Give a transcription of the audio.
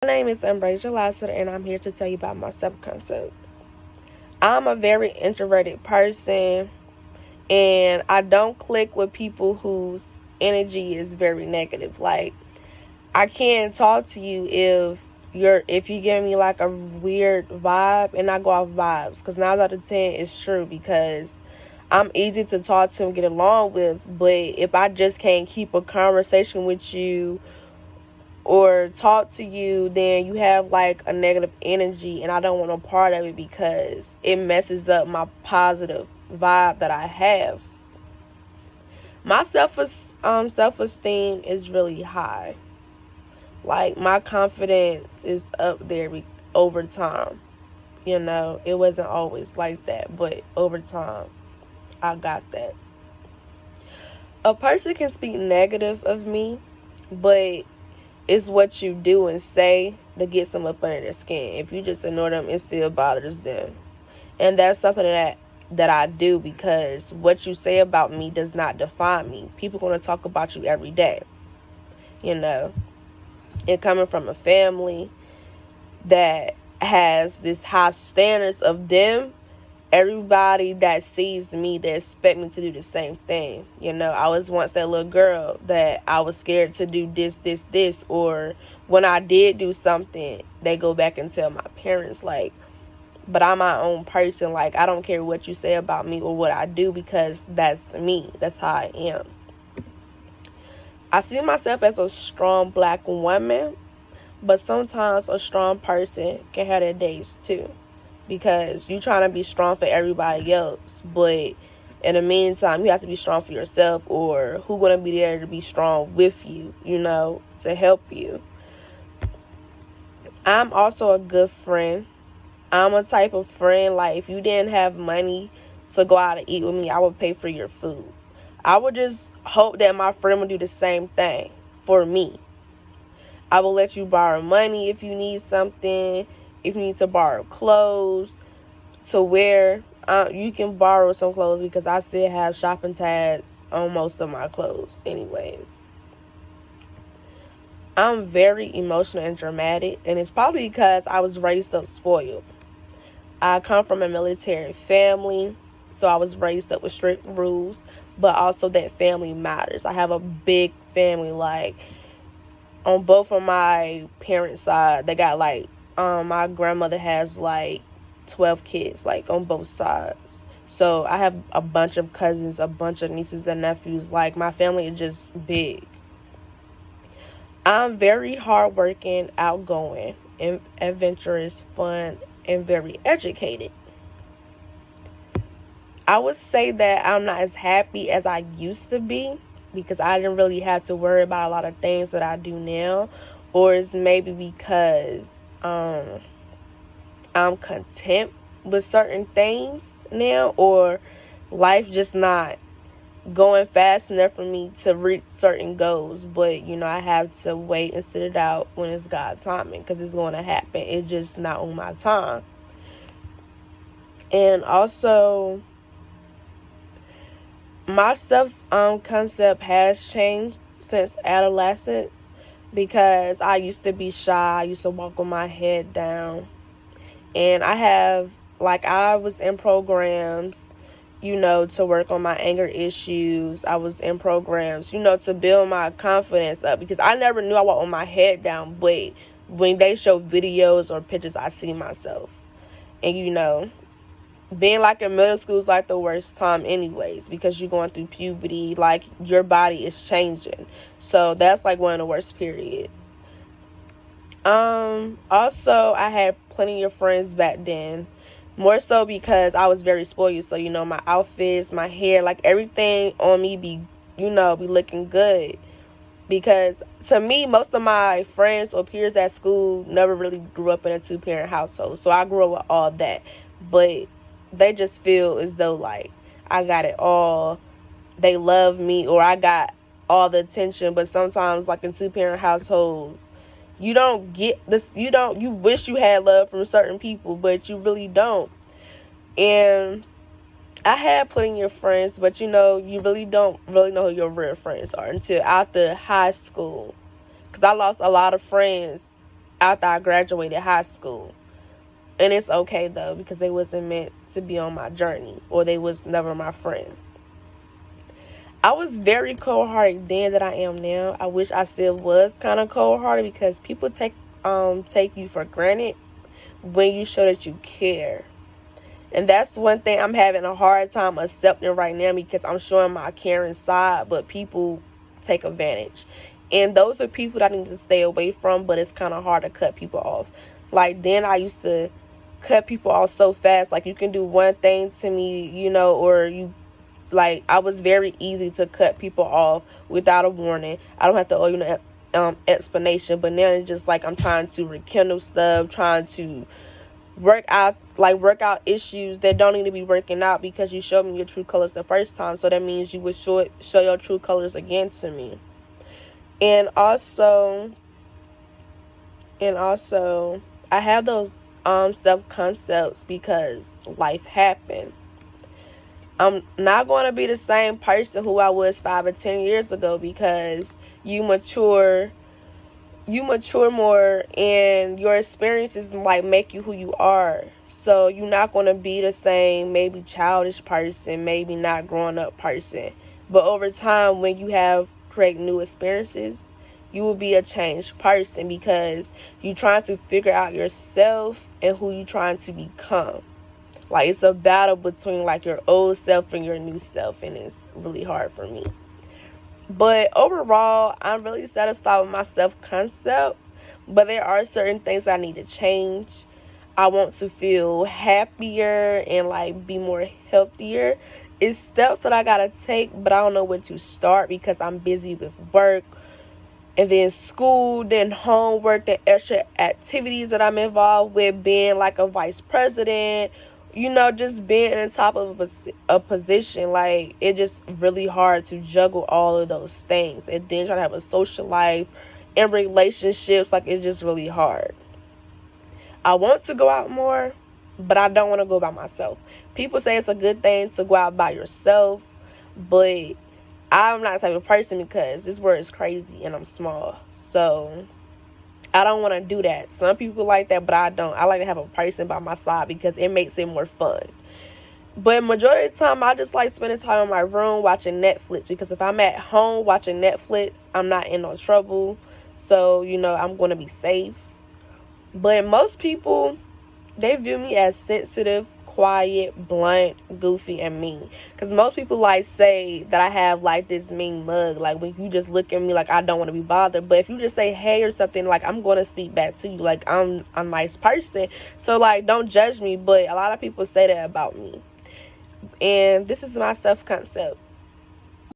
My name is Embracia Lassiter, and I'm here to tell you about my self-concept. I'm a very introverted person, and I don't click with people whose energy is very negative. Like, I can't talk to you if you give me like a weird vibe, and I go off vibes, because 9 out of 10 is true, because I'm easy to talk to and get along with. But if I just can't keep a conversation with you or talk to you, then you have like a negative energy, and I don't want no part of it because it messes up my positive vibe that I have. My self esteem is really high. Like, my confidence is up there over time. It wasn't always like that, but over time I got that. A person can speak negative of me, but it's what you do and say that gets them up under their skin. If you just ignore them, it still bothers them. And that's something that I do, because what you say about me does not define me. People are going to talk about you every day. And coming from a family that has this high standards of them, everybody that sees me, they expect me to do the same thing. I was once that little girl that I was scared to do this, or when I did do something, they go back and tell my parents, like, but I'm my own person. Like, I don't care what you say about me or what I do, because that's me. That's how I am. I see myself as a strong black woman, but sometimes a strong person can have their days too, because you trying to be strong for everybody else, but in the meantime you have to be strong for yourself, or who gonna be there to be strong with you, to help you. I'm also a good friend. I'm a type of friend, like, if you didn't have money to go out and eat with me, I would pay for your food. I would just hope that my friend would do the same thing for me. I will let you borrow money if you need something. If you need to borrow clothes to wear, you can borrow some clothes, because I still have shopping tags on most of my clothes anyways. I'm very emotional and dramatic, and it's probably because I was raised up spoiled. I come from a military family, so I was raised up with strict rules, but also that family matters. I have a big family, like, on both of my parents' side. They got like, my grandmother has like 12 kids, like, on both sides. So I have a bunch of cousins, a bunch of nieces and nephews. Like, my family is just big. I'm very hardworking, outgoing, and adventurous, fun, and very educated. I would say that I'm not as happy as I used to be, because I didn't really have to worry about a lot of things that I do now. Or it's maybe because I'm content with certain things now, or life just not going fast enough for me to reach certain goals. But I have to wait and sit it out when it's God's timing, because it's going to happen. It's just not on my time. And also, my self concept has changed since adolescence, because I used to be shy. I used to walk with my head down. And I was in programs, to work on my anger issues. I was in programs, to build my confidence up, because I never knew I walked with my head down. But when they show videos or pictures, I see myself. And, being like in middle school is like the worst time anyways, because you're going through puberty, like, your body is changing. So that's like one of the worst periods. Also, I had plenty of friends back then, more so because I was very spoiled. So, my outfits, my hair, like, everything on me be looking good. Because to me, most of my friends or peers at school never really grew up in a 2-parent household. So I grew up with all that. But they just feel as though, like, I got it all. They love me, or I got all the attention. But sometimes, like, in 2-parent households, you don't get this. You wish you had love from certain people, but you really don't. And I had plenty of friends, but you really don't really know who your real friends are until after high school. Because I lost a lot of friends after I graduated high school. And it's okay though, because they wasn't meant to be on my journey, or they was never my friend. I was very cold-hearted then that I am now. I wish I still was kind of cold-hearted, because people take you for granted when you show that you care. And that's one thing I'm having a hard time accepting right now, because I'm showing my caring side, but people take advantage. And those are people that I need to stay away from, but it's kind of hard to cut people off. Like, then I used to cut people off so fast. Like, you can do one thing to me, you know, or you, like, I was very easy to cut people off without a warning. I don't have to owe you an explanation. But now it's just like I'm trying to rekindle stuff, trying to work out issues that don't need to be working out, because you showed me your true colors the first time. So that means you would show your true colors again to me. And also, I have those self-concepts because life happened. I'm not going to be the same person who I was 5 or 10 years ago, because you mature more, and your experiences like make you who you are. So you're not going to be the same, maybe childish person, maybe not growing up person. But over time, when you have create new experiences, you will be a changed person, because you're trying to figure out yourself and who you're trying to become. Like, it's a battle between like your old self and your new self, and it's really hard for me. But overall, I'm really satisfied with my self-concept. But there are certain things I need to change. I want to feel happier and like be more healthier. It's steps that I gotta take, but I don't know where to start, because I'm busy with work, and then school, then homework, then extra activities that I'm involved with, being like a vice president, you know, just being in the top of a position. Like, it's just really hard to juggle all of those things, and then trying to have a social life and relationships. Like, it's just really hard. I want to go out more, but I don't want to go by myself. People say it's a good thing to go out by yourself, but I'm not the type of person, because this world is crazy and I'm small. So I don't want to do that. Some people like that, but I don't. I like to have a person by my side, because it makes it more fun. But majority of the time, I just like spending time in my room watching Netflix, because if I'm at home watching Netflix, I'm not in no trouble. So, you know, I'm going to be safe. But most people, they view me as sensitive, quiet, blunt, goofy, and mean. Because most people like say that I have like this mean mug. Like, when you just look at me like I don't want to be bothered. But if you just say hey or something, like, I'm going to speak back to you. Like, I'm a nice person. So like, don't judge me. But a lot of people say that about me. And this is my self-concept.